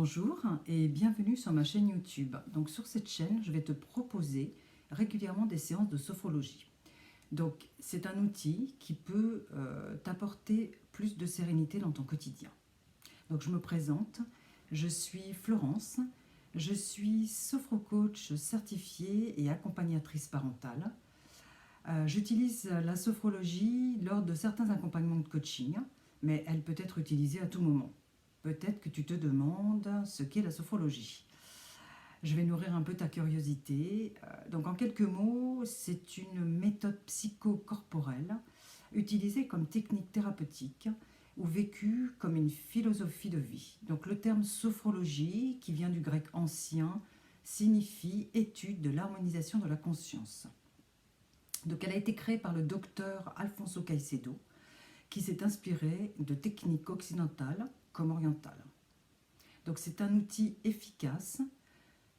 Bonjour et bienvenue sur ma chaîne YouTube. Donc sur cette chaîne, je vais te proposer régulièrement des séances de sophrologie. Donc c'est un outil qui peut t'apporter plus de sérénité dans ton quotidien. Donc je me présente, je suis Florence, je suis sophrocoach certifiée et accompagnatrice parentale. J'utilise la sophrologie lors de certains accompagnements de coaching, mais elle peut être utilisée à tout moment. Peut-être que tu te demandes ce qu'est la sophrologie. Je vais nourrir un peu ta curiosité. Donc en quelques mots, c'est une méthode psychocorporelle utilisée comme technique thérapeutique ou vécue comme une philosophie de vie. Donc le terme sophrologie, qui vient du grec ancien, signifie étude de l'harmonisation de la conscience. Donc elle a été créée par le docteur Alfonso Caicedo, qui s'est inspiré de techniques occidentales comme orientales. Donc c'est un outil efficace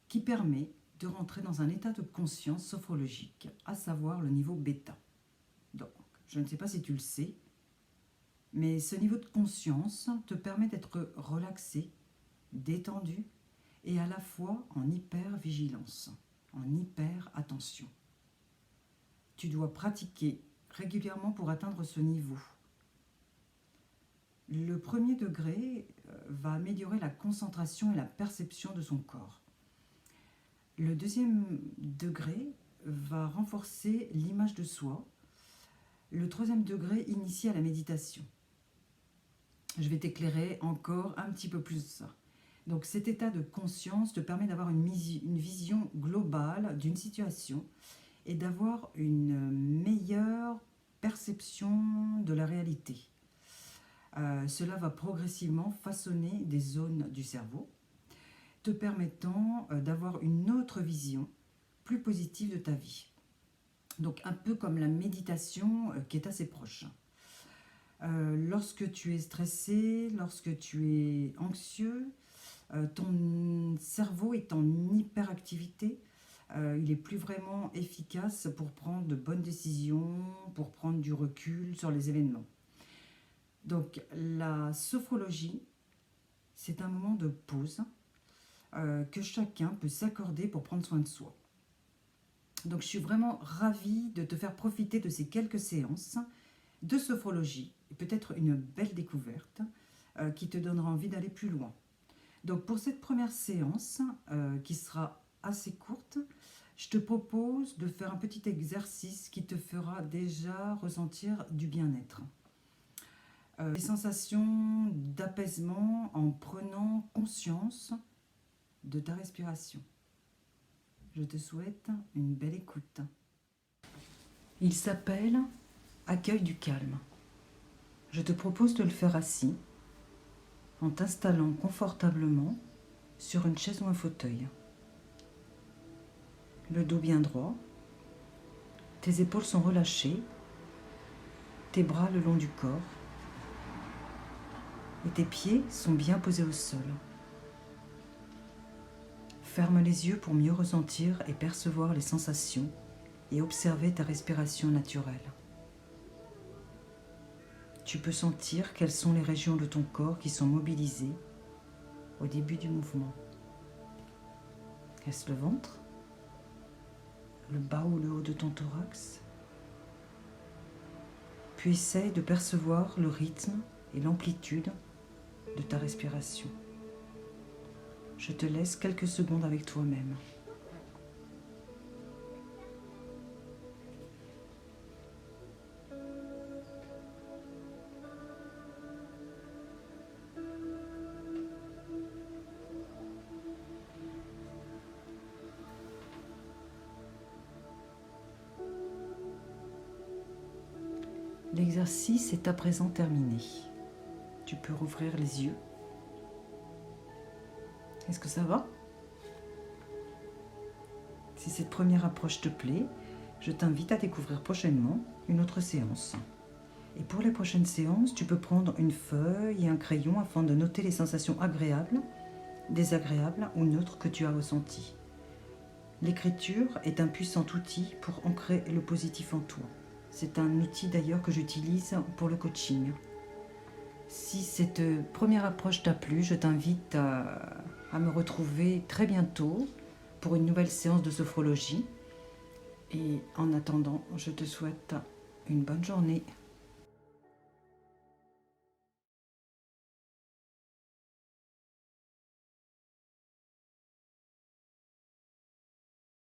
qui permet de rentrer dans un état de conscience sophrologique, à savoir le niveau bêta. Donc, je ne sais pas si tu le sais, mais ce niveau de conscience te permet d'être relaxé, détendu et à la fois en hyper-vigilance, en hyper-attention. Tu dois pratiquer régulièrement pour atteindre ce niveau. Le premier degré va améliorer la concentration et la perception de son corps. Le deuxième degré va renforcer l'image de soi. Le troisième degré initie à la méditation. Je vais t'éclairer encore un petit peu plus de ça. Donc cet état de conscience te permet d'avoir une vision globale d'une situation et d'avoir une meilleure perception de la réalité. Cela va progressivement façonner des zones du cerveau, te permettant d'avoir une autre vision plus positive de ta vie. Donc un peu comme la méditation qui est assez proche. Lorsque tu es stressé, lorsque tu es anxieux, ton cerveau est en hyperactivité. Il n'est plus vraiment efficace pour prendre de bonnes décisions, pour prendre du recul sur les événements. Donc la sophrologie, c'est un moment de pause que chacun peut s'accorder pour prendre soin de soi. Donc je suis vraiment ravie de te faire profiter de ces quelques séances de sophrologie, et peut-être une belle découverte qui te donnera envie d'aller plus loin. Donc pour cette première séance, qui sera assez courte, je te propose de faire un petit exercice qui te fera déjà ressentir du bien-être. Des sensations d'apaisement en prenant conscience de ta respiration. Je te souhaite une belle écoute. Il s'appelle Accueil du calme. Je te propose de le faire assis, en t'installant confortablement sur une chaise ou un fauteuil. Le dos bien droit, tes épaules sont relâchées, tes bras le long du corps, et tes pieds sont bien posés au sol. Ferme les yeux pour mieux ressentir et percevoir les sensations et observer ta respiration naturelle. Tu peux sentir quelles sont les régions de ton corps qui sont mobilisées au début du mouvement. Est-ce le ventre, le bas ou le haut de ton thorax? Puis essaye de percevoir le rythme et l'amplitude de ta respiration. Je te laisse quelques secondes avec toi-même. L'exercice est à présent terminé. Tu peux rouvrir les yeux. Est-ce que ça va? Si cette première approche te plaît, je t'invite à découvrir prochainement une autre séance. Et pour les prochaines séances, tu peux prendre une feuille et un crayon afin de noter les sensations agréables, désagréables ou neutres que tu as ressenties. L'écriture est un puissant outil pour ancrer le positif en toi. C'est un outil d'ailleurs que j'utilise pour le coaching. Si cette première approche t'a plu, je t'invite à me retrouver très bientôt pour une nouvelle séance de sophrologie. Et en attendant, je te souhaite une bonne journée.